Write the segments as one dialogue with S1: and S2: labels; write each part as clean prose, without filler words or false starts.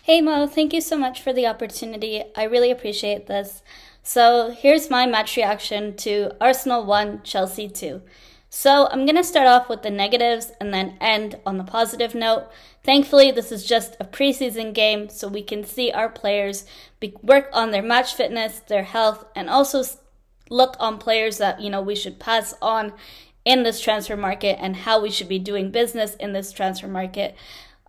S1: Hey Mo, thank you so much for the opportunity. I really appreciate this. So here's my match reaction to Arsenal 1, Chelsea 2. So I'm going to start off with the negatives and then end on the positive note. Thankfully, this is just a preseason game, so we can see our players work on their match fitness, their health, and also look on players that, we should pass on in this transfer market and how we should be doing business in this transfer market.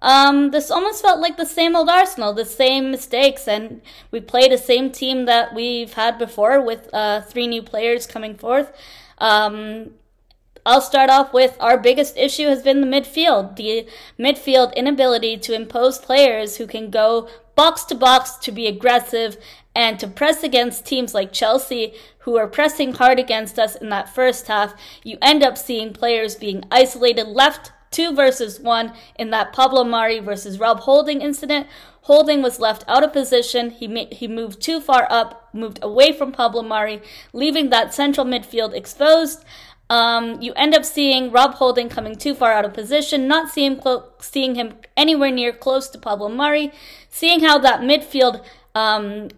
S1: This almost felt like the same old Arsenal, the same mistakes, and we played the same team that we've had before with three new players coming forth. I'll start off with our biggest issue has been the midfield. The midfield inability to impose players who can go box to box to be aggressive and to press against teams like Chelsea who are pressing hard against us in that first half. You end up seeing players being isolated left 2 versus 1 in that Pablo Mari versus Rob Holding incident. Holding was left out of position. He moved too far up, moved away from Pablo Mari, leaving that central midfield exposed. You end up seeing Rob Holding coming too far out of position, not seeing him anywhere near close to Pablo Mari, seeing how that midfield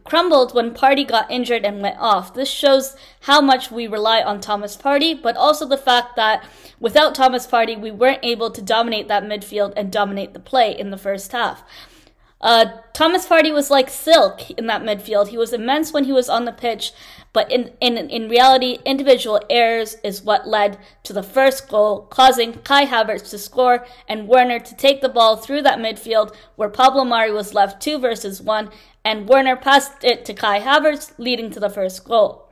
S1: crumbled when Partey got injured and went off. This shows how much we rely on Thomas Partey, but also the fact that without Thomas Partey, we weren't able to dominate that midfield and dominate the play in the first half. Thomas Partey was like silk in that midfield. He was immense when he was on the pitch, but in reality, individual errors is what led to the first goal, causing Kai Havertz to score and Werner to take the ball through that midfield where Pablo Mari was left 2 versus 1, and Werner passed it to Kai Havertz, leading to the first goal.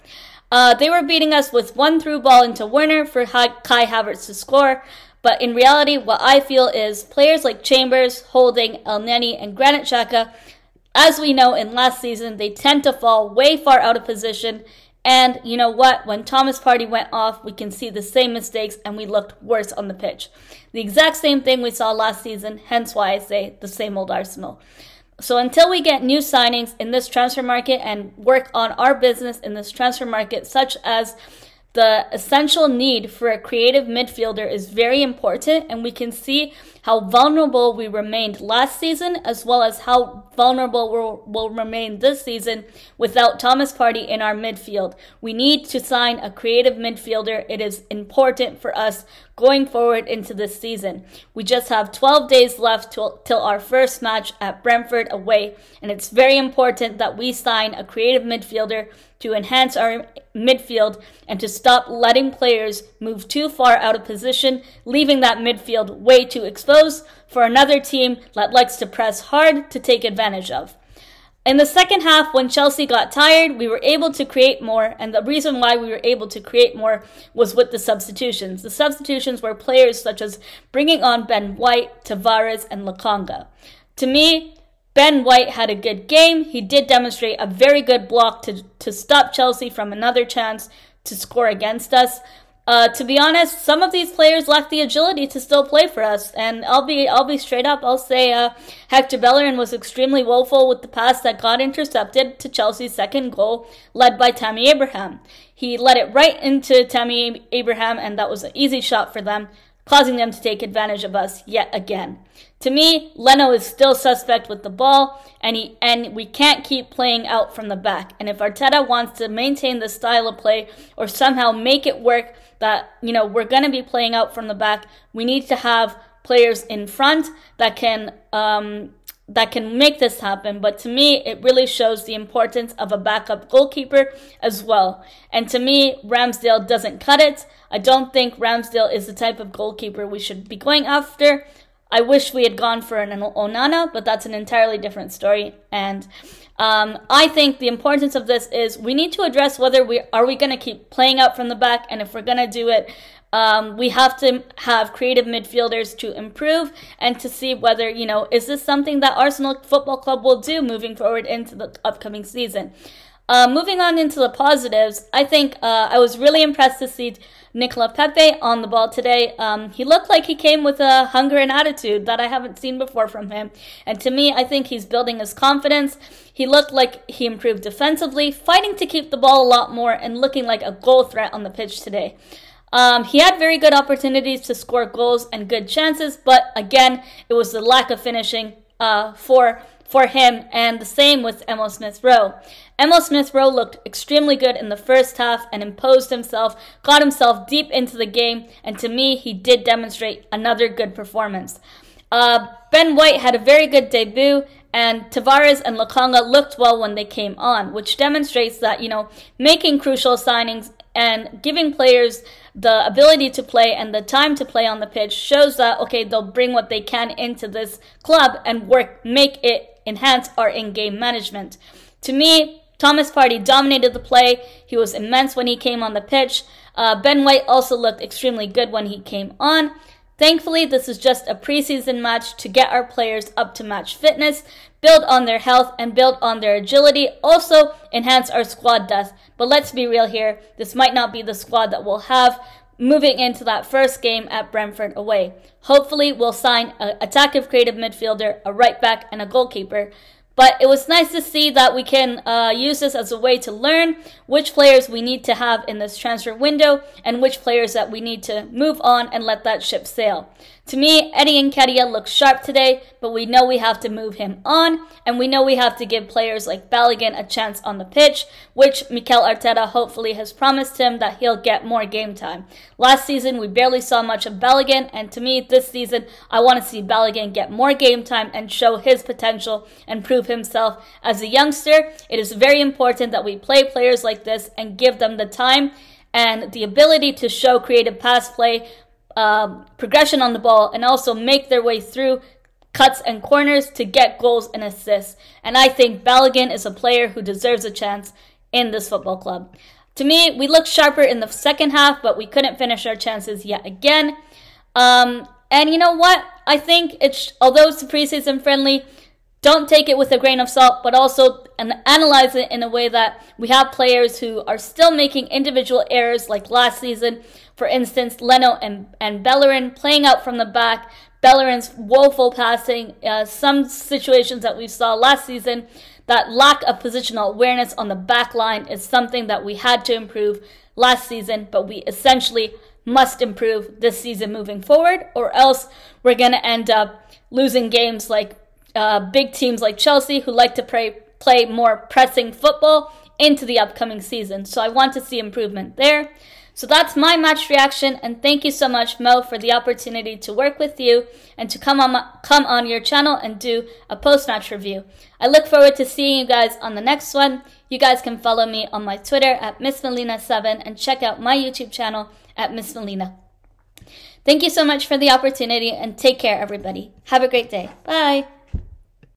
S1: They were beating us with one through ball into Werner for Kai Havertz to score, but in reality, what I feel is players like Chambers, Holding, Elneny, and Granit Xhaka, as we know in last season, they tend to fall way far out of position. And you know what? When Thomas Partey went off, we can see the same mistakes and we looked worse on the pitch. The exact same thing we saw last season, hence why I say the same old Arsenal. So until we get new signings in this transfer market and work on our business in this transfer market, such as the essential need for a creative midfielder is very important, and we can see how vulnerable we remained last season as well as how vulnerable we'll remain this season without Thomas Partey in our midfield. We need to sign a creative midfielder. It is important for us going forward into this season. We just have 12 days left till our first match at Brentford away, and it's very important that we sign a creative midfielder to enhance our midfield and to stop letting players move too far out of position, leaving that midfield way too exposed for another team that likes to press hard to take advantage of. In the second half, when Chelsea got tired, we were able to create more, and the reason why we were able to create more was with the substitutions. The substitutions were players such as bringing on Ben White, Tavares, and Lokonga. To me, Ben White had a good game. He did demonstrate a very good block to stop Chelsea from another chance to score against us. To be honest, some of these players lack the agility to still play for us, and I'll be straight up. I'll say Hector Bellerin was extremely woeful with the pass that got intercepted to Chelsea's second goal, led by Tammy Abraham. He led it right into Tammy Abraham, and that was an easy shot for them, causing them to take advantage of us yet again. To me, Leno is still suspect with the ball, and we can't keep playing out from the back. And if Arteta wants to maintain this style of play or somehow make it work that, we're going to be playing out from the back, we need to have players in front that can make this happen. But to me, it really shows the importance of a backup goalkeeper as well. And to me, Ramsdale doesn't cut it. I don't think Ramsdale is the type of goalkeeper we should be going after. I wish we had gone for an Onana, but that's an entirely different story. And I think the importance of this is we need to address whether we going to keep playing out from the back, and if we're going to do it, we have to have creative midfielders to improve and to see whether, is this something that Arsenal Football Club will do moving forward into the upcoming season. Moving on into the positives, I think I was really impressed to see Nicola Pepe on the ball today. He looked like he came with a hunger and attitude that I haven't seen before from him. And to me, I think he's building his confidence. He looked like he improved defensively, fighting to keep the ball a lot more and looking like a goal threat on the pitch today. He had very good opportunities to score goals and good chances, but again, it was the lack of finishing for for him, and the same with Emil Smith-Rowe. Emil Smith-Rowe looked extremely good in the first half and imposed himself, got himself deep into the game, and to me, he did demonstrate another good performance. Ben White had a very good debut, and Tavares and Lokonga looked well when they came on, which demonstrates that, making crucial signings and giving players the ability to play and the time to play on the pitch shows that, okay, they'll bring what they can into this club and make it enhance our in-game management. To me, Thomas Partey dominated the play. He was immense when he came on the pitch. Ben White also looked extremely good when he came on. Thankfully, this is just a preseason match to get our players up to match fitness, build on their health, and build on their agility, also enhance our squad depth. But let's be real here, this might not be the squad that we'll have moving into that first game at Brentford away. Hopefully, we'll sign an attacking creative midfielder, a right back, and a goalkeeper. But it was nice to see that we can use this as a way to learn which players we need to have in this transfer window and which players that we need to move on and let that ship sail. To me, Eddie Nketiah looks sharp today, but we know we have to move him on, and we know we have to give players like Balogun a chance on the pitch, which Mikel Arteta hopefully has promised him that he'll get more game time. Last season, we barely saw much of Balogun, and to me, this season, I want to see Balogun get more game time and show his potential and prove himself. As a youngster, it is very important that we play players like this and give them the time and the ability to show creative pass play, progression on the ball, and also make their way through cuts and corners to get goals and assists. And I think Balogun is a player who deserves a chance in this football club. To me, we looked sharper in the second half, but we couldn't finish our chances yet again. And you know what? I think although it's a preseason friendly, don't take it with a grain of salt, but also analyze it in a way that we have players who are still making individual errors like last season. For instance, Leno and Bellerin playing out from the back, Bellerin's woeful passing, some situations that we saw last season, that lack of positional awareness on the back line is something that we had to improve last season, but we essentially must improve this season moving forward, or else we're going to end up losing games like big teams like Chelsea, who like to play more pressing football into the upcoming season. So I want to see improvement there. So that's my match reaction, and thank you so much, Mo, for the opportunity to work with you and to come on your channel and do a post-match review. I look forward to seeing you guys on the next one. You guys can follow me on my Twitter at MissMelina7 and check out my YouTube channel at Miss Melina. Thank you so much for the opportunity, and take care, everybody. Have a great day. Bye.